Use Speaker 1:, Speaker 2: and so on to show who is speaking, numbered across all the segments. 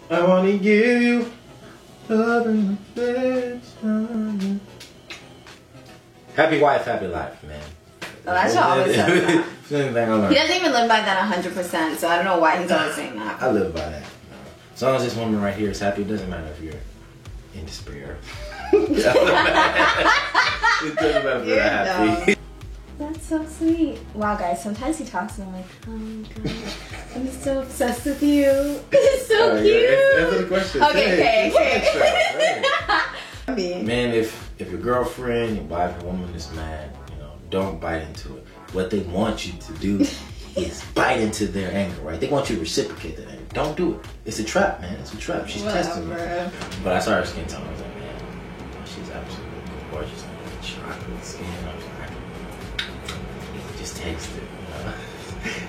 Speaker 1: I wanna give you love and affection. Happy wife, happy life, man.
Speaker 2: Oh, that's what always says that.
Speaker 1: He
Speaker 2: doesn't even live by that 100%, so I don't know why he's always saying that.
Speaker 1: I live by that. As long as this woman right here is happy, it doesn't matter if you're in despair. It doesn't matter if you're happy.
Speaker 2: That's so sweet. Wow, guys, sometimes he talks and I'm like, oh my god, I'm so obsessed with you. It's so cute.
Speaker 1: Answer the question.
Speaker 2: Okay.
Speaker 1: Man, if your girlfriend, your wife, your woman is mad, don't bite into it. What they want you to do is bite into their anger, right? They want you to reciprocate that anger. Don't do it. It's a trap, man. It's a trap. She's testing me. But I saw her skin tone. I was like, man, she's absolutely gorgeous. Like chocolate skin. I was like, you can just taste it.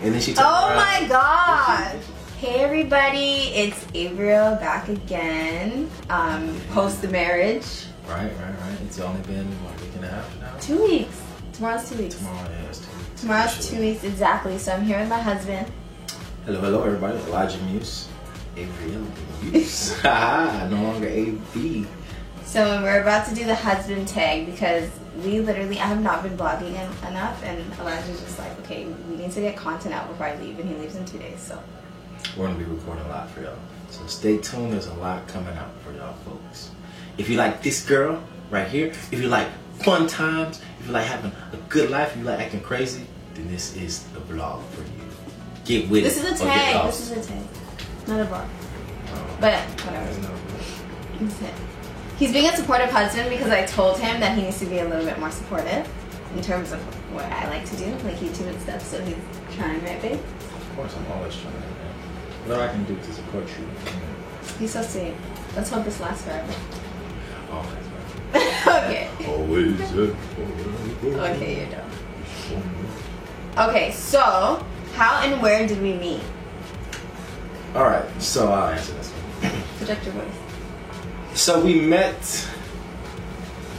Speaker 1: And then she told me,
Speaker 2: oh my god. Hey everybody, it's Avriel back again. Post the marriage.
Speaker 1: Right. It's only been, what, a week and a half now?
Speaker 2: 2 weeks. Tomorrow's 2 weeks.
Speaker 1: Tomorrow, yeah, it's 2 weeks.
Speaker 2: Tomorrow's 2 weeks, exactly. So I'm here with my husband.
Speaker 1: Hello, everybody. Elijah Muse. Avriel Muse. No longer AV.
Speaker 2: So we're about to do the husband tag because I have not been vlogging enough, and Elijah's just like, okay, we need to get content out before I leave, and he leaves in 2 days, so.
Speaker 1: We're going to be recording a lot for y'all. So stay tuned. There's a lot coming out for y'all folks. If you like this girl right here, if you like fun times, if you like having a good life, if you like acting crazy, then this is the vlog for you. Get with it.
Speaker 2: This is a tag. This is a tag. Not a vlog. But whatever. He's being a supportive husband because I told him that he needs to be a little bit more supportive in terms of what I like to do, like YouTube and stuff, so he's trying, right, babe?
Speaker 1: Of course, I'm always trying, man. Whatever I can do to support you.
Speaker 2: He's so sweet. Let's hope this lasts forever.
Speaker 1: Always.
Speaker 2: Okay.
Speaker 1: Always.
Speaker 2: Okay, you're done. Okay, so how and where did we meet?
Speaker 1: Alright, so I'll answer this one.
Speaker 2: Project your voice.
Speaker 1: So we met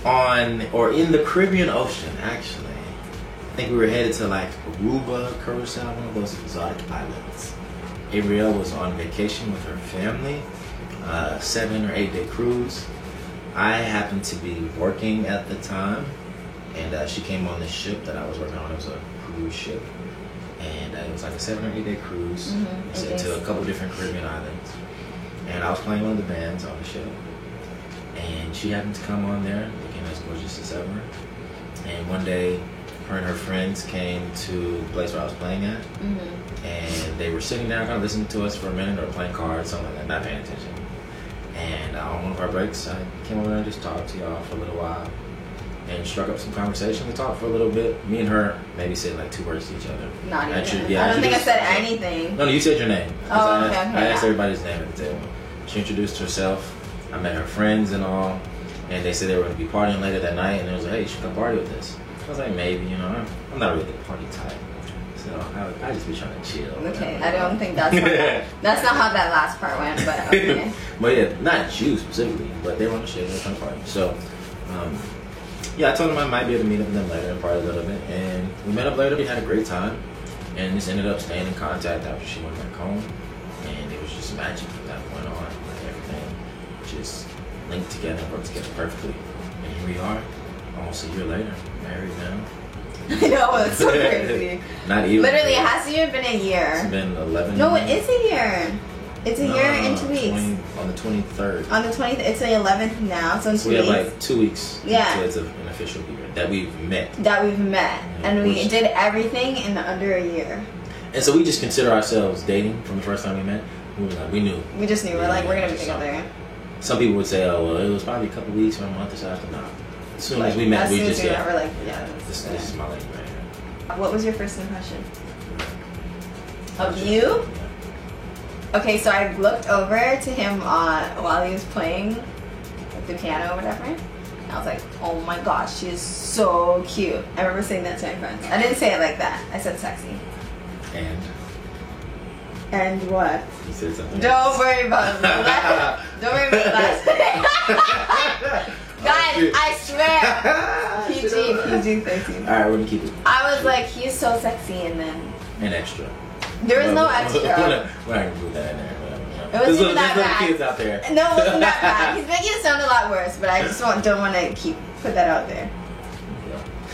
Speaker 1: in the Caribbean Ocean, actually. I think we were headed to like Aruba, Curacao, one of those exotic islands. Avriel was on vacation with her family, 7 or 8 day cruise. I happened to be working at the time, and she came on the ship that I was working on. It was a cruise ship, and it was like a 7 or 8 day cruise to a couple different Caribbean islands. And I was playing one of the bands on the ship, and she happened to come on there, looking as gorgeous as ever. And one day, her and her friends came to the place where I was playing at, and they were sitting there kind of listening to us for a minute, or playing cards, something like that, not paying attention. And on one of our breaks, I came over there and just talked to y'all for a little while, and struck up some conversation. We talked for a little bit. Me and her maybe said like 2 words to each other.
Speaker 2: Not even. I don't think I said anything.
Speaker 1: No, you said your name.
Speaker 2: Oh, okay.
Speaker 1: I asked everybody's name at the table. She introduced herself. I met her friends and all, and they said they were going to be partying later that night, and they was like, hey, you should come party with us. I was like, maybe, I'm not really the party type. So I just be trying to chill.
Speaker 2: Okay, I don't think that's that's not how that last part went, but okay.
Speaker 1: But yeah, not you specifically, but they were on the ship, they were trying to party. So, yeah, I told them I might be able to meet up with them later and party a little bit, and we met up later, we had a great time, and just ended up staying in contact after she went back home, and it was just magic from that point on. Like everything just linked together and worked together perfectly. And here we are, almost a year later, married now.
Speaker 2: I know, it's so crazy.
Speaker 1: Not even.
Speaker 2: Literally, it hasn't even been a year.
Speaker 1: It's been 11
Speaker 2: No,
Speaker 1: years.
Speaker 2: it is a year. It's a year in 2 weeks.
Speaker 1: On the 23rd.
Speaker 2: On the 20th, it's the 11th now, so in 2 weeks.
Speaker 1: We have like 2 weeks.
Speaker 2: Yeah.
Speaker 1: So it's an official year that we've met.
Speaker 2: That we've met. And we did everything in under a year.
Speaker 1: And so we just consider ourselves dating from the first time we met. We knew.
Speaker 2: We just knew. We're like, we're going to be together.
Speaker 1: Some people would say, oh, well, it was probably a couple weeks or a month or so after. Nah. As soon as we met, we just said,
Speaker 2: we're like, yeah.
Speaker 1: This is my lady right here.
Speaker 2: What was your first impression? Of you? Okay, so I looked over to him while he was playing the piano or whatever. And I was like, oh my gosh, she is so cute. I remember saying that to my friends. I didn't say it like that. I said sexy. And what?
Speaker 1: You said something.
Speaker 2: Don't worry about it. Don't worry about that. Guys, I swear. PG-13.
Speaker 1: Alright, we're gonna keep it.
Speaker 2: I was like, he's so sexy, and then...
Speaker 1: And extra.
Speaker 2: There was no extra.
Speaker 1: We're not gonna put that in there.
Speaker 2: It wasn't
Speaker 1: There's
Speaker 2: even that
Speaker 1: little
Speaker 2: bad.
Speaker 1: kids out there.
Speaker 2: No, it wasn't that bad. He's making it sound a lot worse, but I just don't want to put that out there.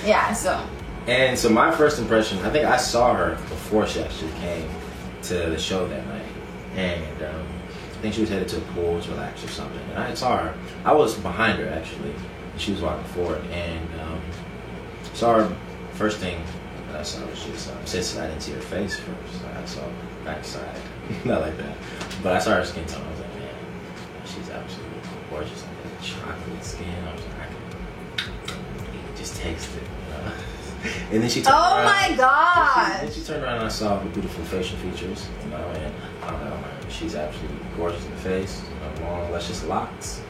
Speaker 2: Yeah, so.
Speaker 1: And so my first impression, I think I saw her before she actually came to the show that night. And I think she was headed to the pool to relax or something. And I saw her. I was behind her, actually. And she was walking forward. And saw her, first thing that I saw was just, since I didn't see her face first, I saw backside. Not like that. But I saw her skin tone. I was like, man, she's absolutely gorgeous. Like chocolate skin. I was like, you can just taste it. And then she turned around.
Speaker 2: Oh my god!
Speaker 1: Then she turned around and I saw her beautiful facial features, and I'm like, oh man, she's absolutely gorgeous in the face, long, luscious locks.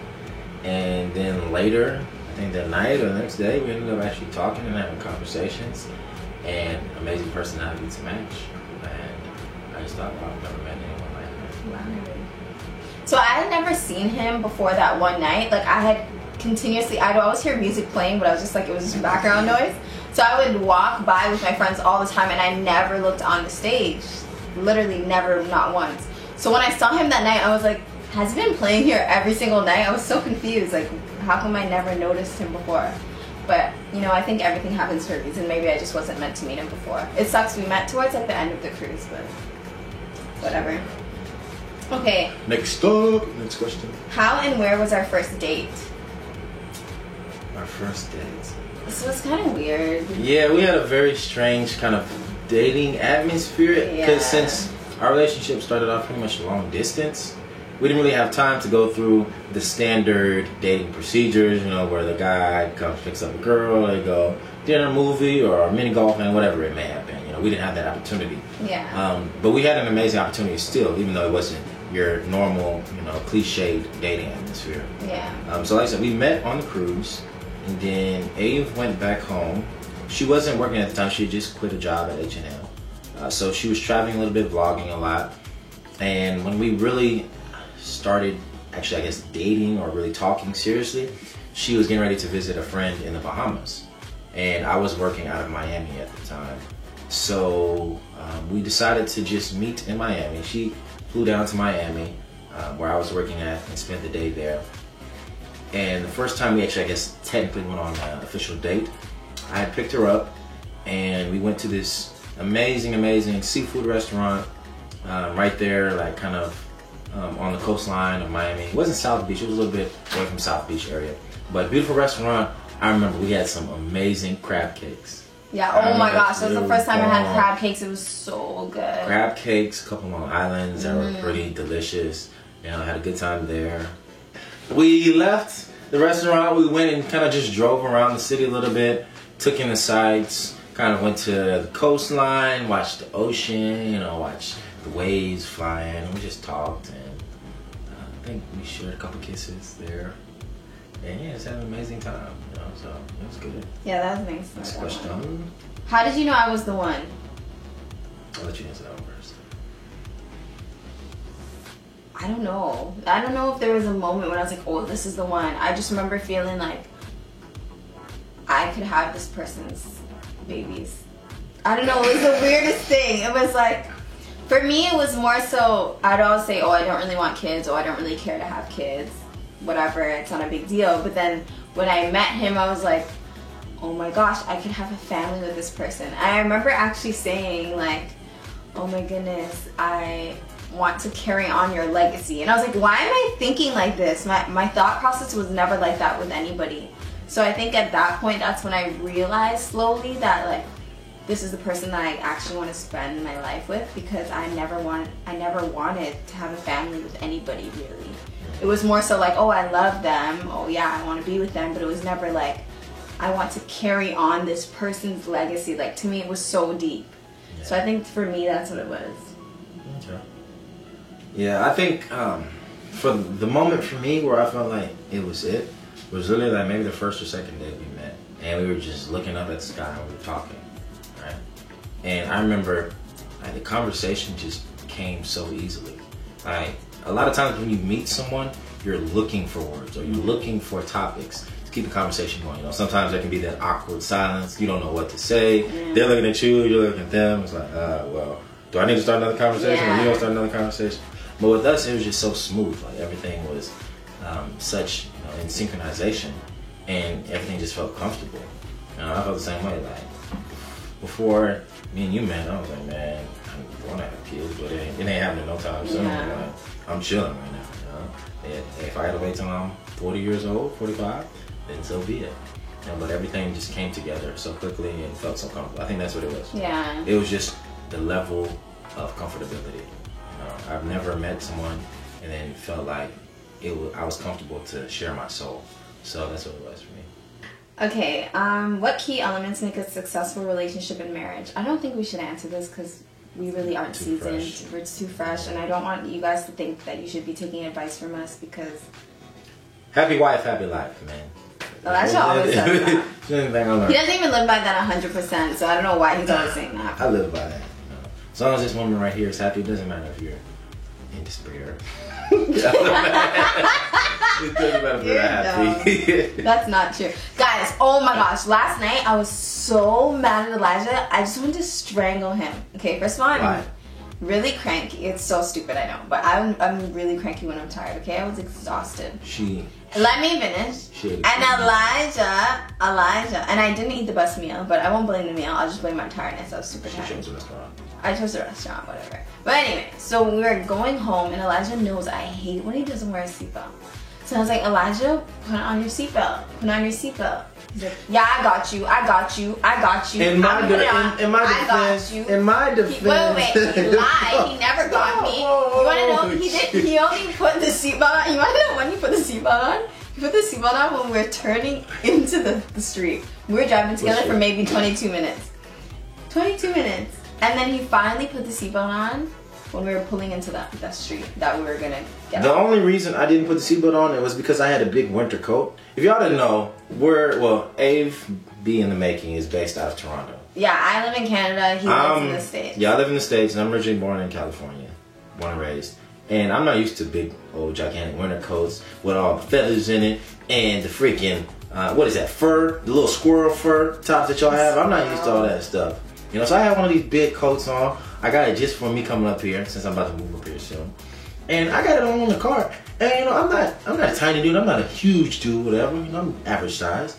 Speaker 1: And then later, I think that night or the next day, we ended up actually talking and having conversations, and amazing personality to match. And I just thought, wow, I've never met anyone like her.
Speaker 2: Wow. So I had never seen him before that one night. Like I'd always hear music playing, but I was just like, it was just background noise. So I would walk by with my friends all the time, and I never looked on the stage. Literally never, not once. So when I saw him that night, I was like, has he been playing here every single night? I was so confused. Like, how come I never noticed him before? But, you know, I think everything happens for a reason. Maybe I just wasn't meant to meet him before. It sucks we met towards like the end of the cruise, but whatever. Okay.
Speaker 1: Next question.
Speaker 2: How and where was our first date?
Speaker 1: Our first date.
Speaker 2: This was kind of weird.
Speaker 1: Yeah, we had a very strange kind of dating atmosphere because since our relationship started off pretty much long distance, we didn't really have time to go through the standard dating procedures, you know, where the guy comes, picks up a girl, they go dinner, movie, or mini golf, and whatever it may have been. You know, we didn't have that opportunity.
Speaker 2: Yeah.
Speaker 1: But we had an amazing opportunity still, even though it wasn't your normal, you know, cliched dating atmosphere.
Speaker 2: Yeah.
Speaker 1: So like I said, we met on the cruise. And then Ave went back home. She wasn't working at the time. She had just quit a job at H&M. So she was traveling a little bit, vlogging a lot. And when we really started, actually, I guess, dating or really talking seriously, she was getting ready to visit a friend in the Bahamas. And I was working out of Miami at the time. So we decided to just meet in Miami. She flew down to Miami, where I was working at, and spent the day there. And the first time we actually, I guess, technically went on an official date, I had picked her up and we went to this amazing seafood restaurant right there, like kind of on the coastline of Miami. It wasn't South Beach, it was a little bit away from South Beach area. But beautiful restaurant. I remember we had some amazing crab cakes.
Speaker 2: Yeah, oh my gosh, that was the first time I had crab cakes. It was so good.
Speaker 1: Crab cakes, a couple Long Islands that were pretty delicious. You know, I had a good time there. We left the restaurant, we went and kind of just drove around the city a little bit, took in the sights, kind of went to the coastline, watched the ocean, you know, watched the waves flying, and we just talked, and I think we shared a couple kisses there. And yeah, just had an amazing time, you know, so it was good.
Speaker 2: Yeah, that was nice.
Speaker 1: Next question.
Speaker 2: How did you know I was the one?
Speaker 1: I'll let you answer that one first.
Speaker 2: I don't know. I don't know if there was a moment when I was like, oh, this is the one. I just remember feeling like I could have this person's babies. I don't know. It was the weirdest thing. It was like, for me, it was more so, I'd always say, oh, I don't really want kids. Oh, I don't really care to have kids. Whatever. It's not a big deal. But then when I met him, I was like, oh my gosh, I could have a family with this person. And I remember actually saying like, oh my goodness, I want to carry on your legacy. And I was like, why am I thinking like this? My thought process was never like that with anybody. So I think at that point, that's when I realized slowly that like, this is the person that I actually want to spend my life with, because I never wanted to have a family with anybody really. It was more so like, oh, I love them. Oh yeah, I want to be with them. But it was never like, I want to carry on this person's legacy. Like, to me, it was so deep. Yeah. So I think for me, that's what it was.
Speaker 1: Okay. Yeah, I think for the moment for me where I felt like it was literally like maybe the first or second day we met. And we were just looking up at the sky and we were talking, right? And I remember the conversation just came so easily. Like, a lot of times when you meet someone, you're looking for words or you're looking for topics to keep the conversation going. You know, sometimes there can be that awkward silence. You don't know what to say. They're looking at you, you're looking at them. It's like, well, do I need to start another conversation or you don't start another conversation? But with us, it was just so smooth. Like everything was such, in synchronization, and everything just felt comfortable. I felt the same way. Like before me and you met, I was like, man, I want to have kids, but it ain't happening no time soon.
Speaker 2: Yeah.
Speaker 1: Like, I'm chilling right now. If I had to wait till I'm 40 years old, 45, then so be it. But everything just came together so quickly and felt so comfortable. I think that's what it was.
Speaker 2: Yeah.
Speaker 1: It was just the level of comfortability. I've never met someone and then felt like I was comfortable to share my soul. So that's what it was for me.
Speaker 2: Okay, what key elements make a successful relationship and marriage? I don't think we should answer this because we really aren't seasoned.
Speaker 1: Fresh.
Speaker 2: We're too fresh, and I don't want you guys to think that you should be taking advice from us because...
Speaker 1: Happy wife, happy life, man.
Speaker 2: Elijah always says that.
Speaker 1: He
Speaker 2: doesn't even live by that 100%, so I don't know why he's always saying that.
Speaker 1: I live by that. As long as this woman right here is happy, it doesn't matter if you're in despair. It doesn't matter if you're happy.
Speaker 2: That's not true. Guys, oh my gosh, last night I was so mad at Elijah, I just wanted to strangle him. Okay, first of all, I'm really cranky. It's so stupid, I know, but I'm really cranky when I'm tired, okay? I was exhausted. Let me finish. And Elijah, and I didn't eat the best meal, but I won't blame the meal. I'll just blame my tiredness. I was super tired.
Speaker 1: She chose the restaurant.
Speaker 2: I chose the restaurant, whatever. But anyway, so we were going home, and Elijah knows I hate when he doesn't wear a seatbelt. So I was like, Elijah, put on your seatbelt. Put on your seatbelt. He's like, yeah, I got you.
Speaker 1: In my defense.
Speaker 2: Wait, he lied. He never got me. You want to know? He only put the seatbelt on. You want to know when he put the seatbelt on? He put the seatbelt on when we were turning into the street. We were driving together for maybe 22 minutes. 22 minutes. And then he finally put the seatbelt on when we were pulling into that street that we were going to get
Speaker 1: The
Speaker 2: on.
Speaker 1: only reason I didn't put the seatbelt on it was because I had a big winter coat. If y'all didn't know, Ave B in the Making is based out of Toronto.
Speaker 2: Yeah, I live in Canada. He lives in the States.
Speaker 1: Yeah, I live in the States, and I'm originally born in California. Born and raised. And I'm not used to big, old, gigantic winter coats with all the feathers in it and the freaking, what is that, fur? The little squirrel fur tops that y'all have? I'm not used to all that stuff. So I have one of these big coats on. I got it just for me coming up here since I'm about to move up here soon. And I got it on the car. And I'm not a tiny dude. I'm not a huge dude, whatever. I'm average size.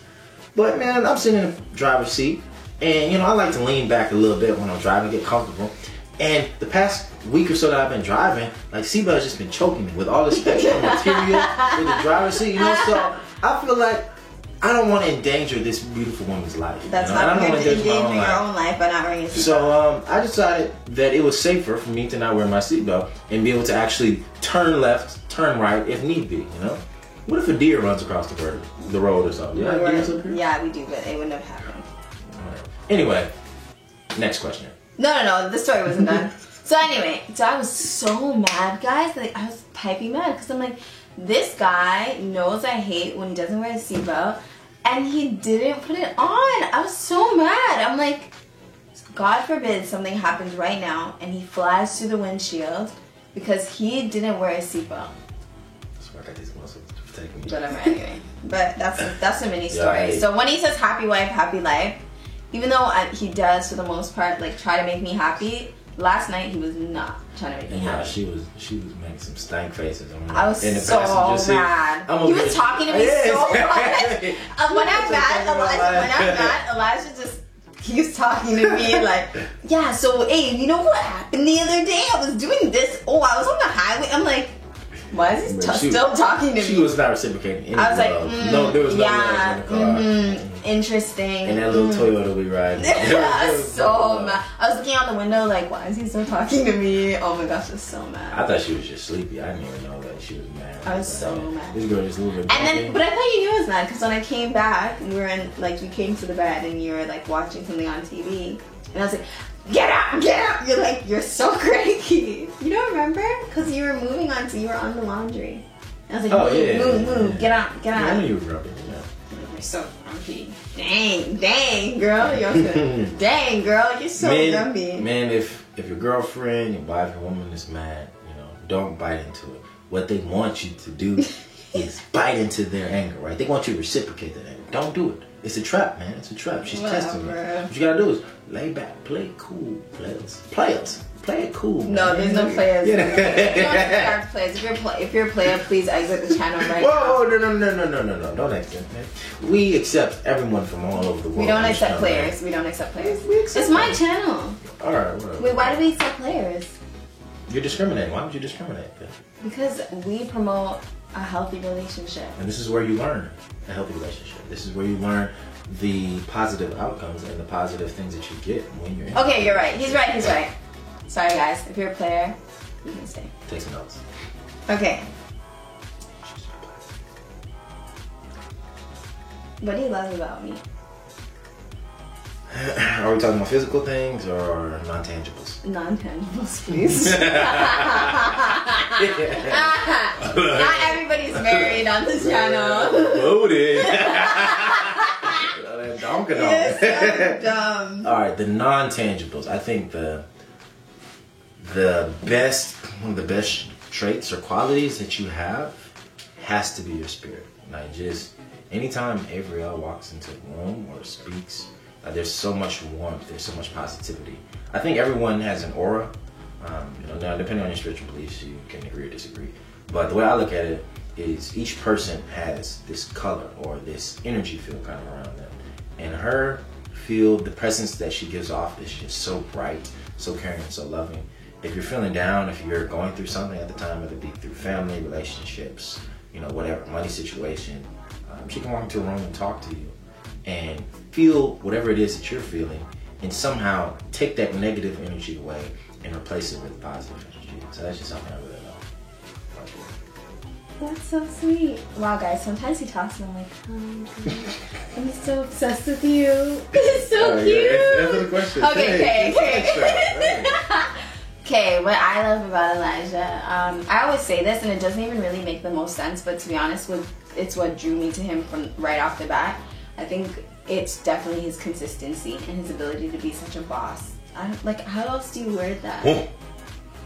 Speaker 1: But man, I'm sitting in the driver's seat. And I like to lean back a little bit when I'm driving, get comfortable. And the past week or so that I've been driving, like seatbelt has just been choking me with all this extra material with the driver's seat. So I feel like I don't want to endanger this beautiful woman's life.
Speaker 2: That's not going to endanger your own life by not wearing a seatbelt.
Speaker 1: So I decided that it was safer for me to not wear my seatbelt and be able to actually turn left, turn right if need be. What if a deer runs across the road or something?
Speaker 2: Yeah, we do, but it wouldn't have happened.
Speaker 1: Anyway, next question.
Speaker 2: No, the story wasn't done. So anyway, I was so mad, guys. Like, I was piping mad because I'm like, this guy knows I hate when he doesn't wear a seatbelt, and he didn't put it on. I was so mad. I'm like, God forbid something happens right now and he flies through the windshield because he didn't wear a seatbelt.
Speaker 1: That's why I got these muscles protecting me.
Speaker 2: Whatever, anyway. But that's a mini story.
Speaker 1: Yeah,
Speaker 2: so when he says happy wife, happy life, even though he does for the most part like try to make me happy, last night he was not trying to make me happy.
Speaker 1: She was making some stank faces.
Speaker 2: I was so mad. He was talking to me so much. When I'm mad, Elijah just keeps talking to me like, yeah, so hey, you know what happened the other day? I was doing this. Oh, I was on the highway. I'm like, why is he still talking to me?
Speaker 1: She was not reciprocating.
Speaker 2: I was like,
Speaker 1: no, there was no love in the car.
Speaker 2: Interesting.
Speaker 1: And that little Toyota we ride.
Speaker 2: I was so mad. I was looking out the window like, why is he still talking to me? Oh my gosh, I was so mad.
Speaker 1: I thought she was just sleepy. I didn't even know that she was mad.
Speaker 2: I was so mad.
Speaker 1: This girl just a little bit.
Speaker 2: But I thought you knew I was mad because when I came back, you came to the bed and you were like watching something on TV, and I was like, get out! You're like, you're so cranky. You don't remember? Because you were you were on the laundry. And I was like, move, get out.
Speaker 1: Yeah, I knew you were rubbing.
Speaker 2: You're so grumpy. Dang, girl. Dang, girl, you're so grumpy.
Speaker 1: Man, if your girlfriend, your wife, your woman is mad, don't bite into it. What they want you to do is bite into their anger, right? They want you to reciprocate that anger. Don't do it. It's a trap, man. It's a trap. She's testing me.
Speaker 2: Whatever.
Speaker 1: What you gotta do is lay back, play cool, players. Players. Play it cool.
Speaker 2: No,
Speaker 1: man.
Speaker 2: there's no players.
Speaker 1: Yeah.
Speaker 2: You don't have players. If you're a player, please exit the channel right now.
Speaker 1: Whoa, no. Don't exit, man. We accept everyone from all over the world.
Speaker 2: We don't
Speaker 1: on this
Speaker 2: accept
Speaker 1: channel,
Speaker 2: players.
Speaker 1: man.
Speaker 2: We don't accept players.
Speaker 1: We accept
Speaker 2: It's my
Speaker 1: players.
Speaker 2: channel.
Speaker 1: Alright, whatever.
Speaker 2: Wait, why do we accept players?
Speaker 1: You're discriminating. Why would you discriminate?
Speaker 2: Because we promote a healthy relationship.
Speaker 1: And this is where you learn a healthy relationship. This is where you learn the positive outcomes and the positive things that you get when you're in.
Speaker 2: Okay, you're right. He's right. Sorry, guys. If you're a player, you can stay.
Speaker 1: Take some notes.
Speaker 2: Okay. What do you love about me?
Speaker 1: Are we talking about physical things or non-tangibles?
Speaker 2: Non-tangibles, please. Not everybody's married on this channel.
Speaker 1: Loaded.
Speaker 2: You're so dumb.
Speaker 1: All right, the non-tangibles. I think one of the best traits or qualities that you have has to be your spirit. Like, just anytime Avriel walks into a room or speaks, there's so much warmth, there's so much positivity. I think everyone has an aura. Now, depending on your spiritual beliefs, you can agree or disagree. But the way I look at it is each person has this color or this energy field kind of around them. And her field, the presence that she gives off is just so bright, so caring, and so loving. If you're feeling down, if you're going through something at the time, whether it be through family, relationships, whatever, money situation, she can walk into a room and talk to you and feel whatever it is that you're feeling and somehow take that negative energy away and replace it with positive energy. So that's just something I really love.
Speaker 2: That's so sweet. Wow, guys, sometimes he talks and I'm like, oh, I'm so obsessed with you. It's so cute.
Speaker 1: Answer the question.
Speaker 2: Okay. Okay, what I love about Elijah, I always say this and it doesn't even really make the most sense, but to be honest, it's what drew me to him from right off the bat. I think it's definitely his consistency and his ability to be such a boss. How else do you word that?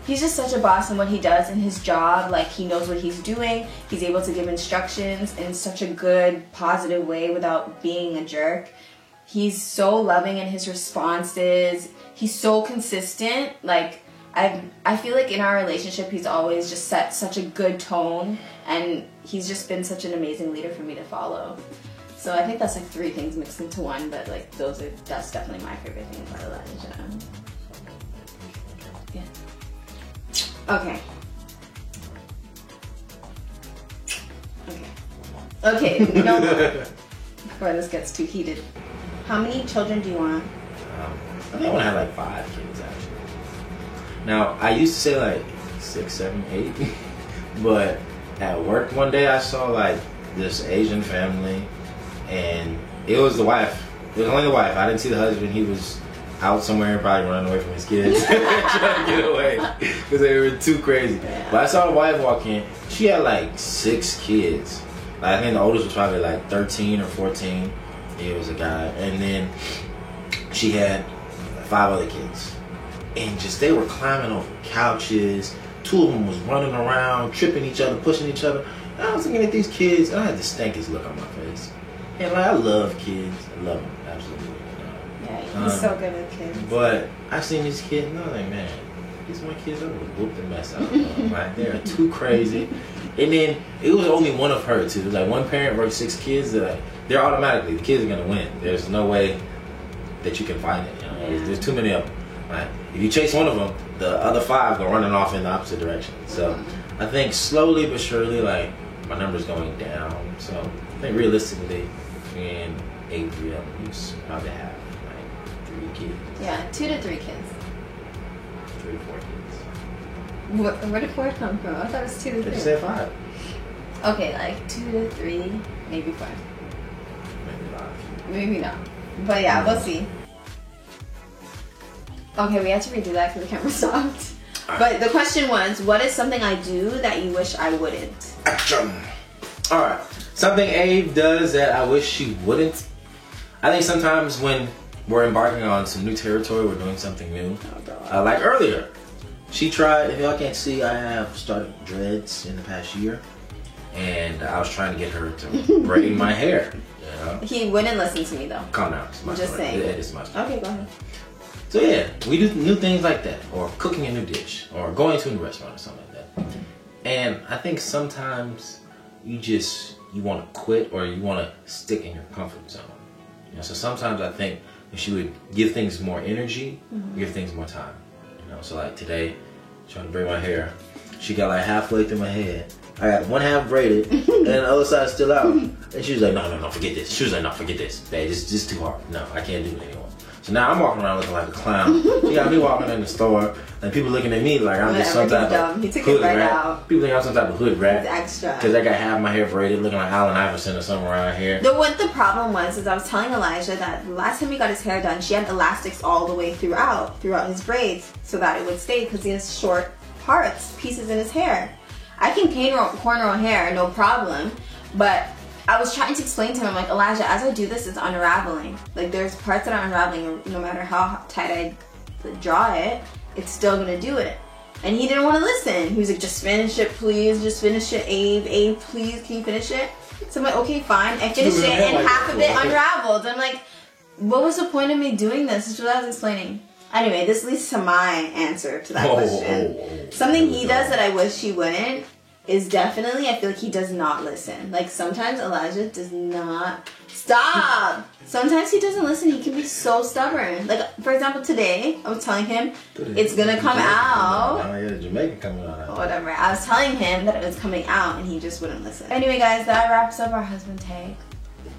Speaker 2: He's just such a boss in what he does in his job. Like, he knows what he's doing. He's able to give instructions in such a good, positive way without being a jerk. He's so loving in his responses. He's so consistent. Like, I feel like in our relationship, he's always just set such a good tone, and he's just been such an amazing leader for me to follow. So I think that's like 3 things mixed into one, but like that's definitely my favorite thing about Elijah. Yeah. Okay, no more. Before this gets too heated. How many children do you want?
Speaker 1: I think I want to have like 5 kids, actually. Now, I used to say like 6, 7, 8, but at work one day I saw like this Asian family, and it was the wife. It was only the wife. I didn't see the husband. He was out somewhere, probably running away from his kids, trying to get away because they were too crazy.
Speaker 2: Yeah.
Speaker 1: But I saw the wife walk in. She had like 6 kids. Like, I think the oldest was probably like 13 or 14. He was a guy, and then she had 5 other kids. And just, they were climbing over couches. 2 of them was running around, tripping each other, pushing each other. And I was looking at these kids, and I had the stankiest look on my face. And like, I love kids. I love them, absolutely.
Speaker 2: Yeah, he's so good with kids.
Speaker 1: But I seen these kids, and I was like, man, these my kids, I would have whooped the mess out of them. Like, they're too crazy. And then, it was only one of her, too. It was like one parent versus 6 kids. They're automatically, the kids are going to win. There's no way that you can fight it. There's too many of them. Right? If you chase one of them, the other 5 go running off in the opposite direction. So I think slowly but surely, like, my number's going down. So I think realistically, me and Avriel used to probably have like 3 kids.
Speaker 2: Yeah, 2 to 3 kids.
Speaker 1: 3 or 4 kids.
Speaker 2: Where did 4 come from? I thought it was 2 to 3.
Speaker 1: I just said 5.
Speaker 2: Okay, like 2 to 3, maybe 5.
Speaker 1: Maybe 5.
Speaker 2: Maybe not. But yeah, we'll see. Okay, we had to redo that because the camera stopped. But the question was, what is something I do that you wish I wouldn't?
Speaker 1: Action! Alright. Something Ave does that I wish she wouldn't. I think sometimes when we're embarking on some new territory, we're doing something new. Like earlier, she tried, if y'all can't see, I have started dreads in the past year. and I was trying to get her to braid my hair. You know?
Speaker 2: He wouldn't listen to me though.
Speaker 1: Calm down. It's my
Speaker 2: Just
Speaker 1: story.
Speaker 2: saying.
Speaker 1: It is my story.
Speaker 2: Okay, go ahead.
Speaker 1: So yeah, we do new things like that, or cooking a new dish, or going to a new restaurant or something like that. And I think sometimes you want to quit, or you want to stick in your comfort zone. You know, so sometimes I think if she would give things more energy, give things more time. You know, so like today, trying to braid my hair, she got like halfway through my head. I got one half braided, and the other side's still out. And she was like, no, forget this. She was like, no, forget this. Babe, it's just too hard. No, I can't do it anymore. So now I'm walking around looking like a clown. She got me walking in the store, and people looking at me like I'm just some type of
Speaker 2: He took
Speaker 1: hood
Speaker 2: it right
Speaker 1: rat.
Speaker 2: out.
Speaker 1: People think I'm some type of hood rat.
Speaker 2: It's extra.
Speaker 1: Because I got half my hair braided, looking like Allen Iverson or something around here.
Speaker 2: What the problem was is I was telling Elijah that the last time he got his hair done, she had elastics all the way throughout his braids so that it would stay because he has short pieces in his hair. I can cornrow hair, no problem, but I was trying to explain to him, like, Elijah, as I do this, it's unraveling. Like, there's parts that are unraveling, no matter how tight I draw it, it's still gonna do it. And he didn't want to listen. He was like, just finish it, please. Just finish it, Abe, please, can you finish it? So I'm like, okay, fine. I finished it, and half of it unraveled. I'm like, what was the point of me doing this? This is what I was explaining. Anyway, this leads to my answer to that question. Something he does that I wish he wouldn't is definitely, I feel like he does not listen. Like, sometimes Elijah does not... Stop! Sometimes he doesn't listen. He can be so stubborn. Like, for example, today, I was telling him it's gonna come out.
Speaker 1: Oh, yeah, Jamaica coming out.
Speaker 2: Whatever. I was telling him that it was coming out, and he just wouldn't listen. Anyway, guys, that wraps up our husband tag.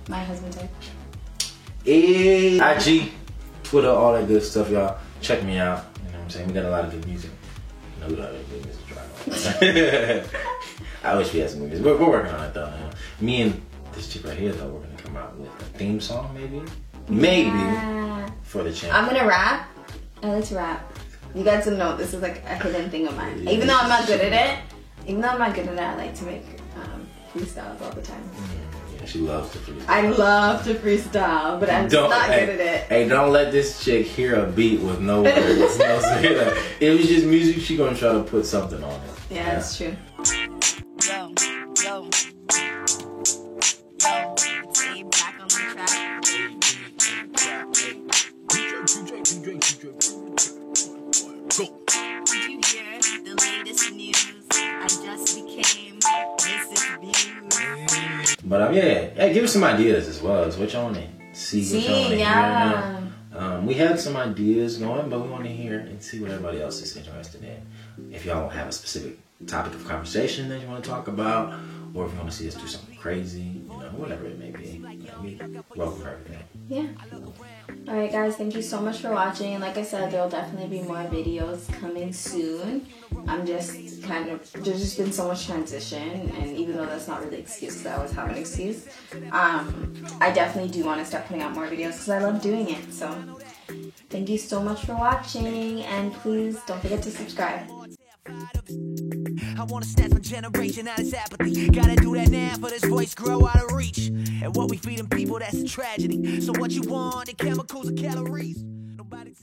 Speaker 2: My husband tag.
Speaker 1: IG, Twitter, all that good stuff, y'all. Check me out. You know what I'm saying? We got a lot of good music. No, we don't have any good music to try on. I wish we had some good music. We're working on it, though. You know? Me and this chick right here, though, we're going to come out with a theme song, maybe? Maybe. For the channel.
Speaker 2: I'm going to rap. I like to rap. You guys don't know, this is like a hidden thing of mine. Even though I'm not good at it, I like to make freestyles all the time.
Speaker 1: Yeah, she loves to freestyle.
Speaker 2: I love to freestyle, but I'm just not good at it.
Speaker 1: Hey, don't let this chick hear a beat with no words. It was just music, she gonna try to put something on it.
Speaker 2: Yeah, that's true.
Speaker 3: Yo, stay back on the track. Did you hear the latest news? I just became Mrs. Views.
Speaker 1: But yeah, give us some ideas as well as what y'all want to see, what y'all want to hear now. We had some ideas going, but we want to hear and see what everybody else is interested in. If y'all have a specific topic of conversation that you want to talk about, or if you want to see us do something crazy, you know, whatever it may be. We welcome everything.
Speaker 2: Yeah. Alright guys, thank you so much for watching. And like I said, there will definitely be more videos coming soon. I'm just there's just been so much transition, and even though that's not really an excuse because I always have an excuse, I definitely do want to start putting out more videos because I love doing it. So thank you so much for watching, and please don't forget to subscribe.
Speaker 4: I wanna snatch my generation out of this apathy. Gotta do that now for this voice grow out of reach. And what we feeding people, that's a tragedy. So what you want, the chemicals or calories? Nobody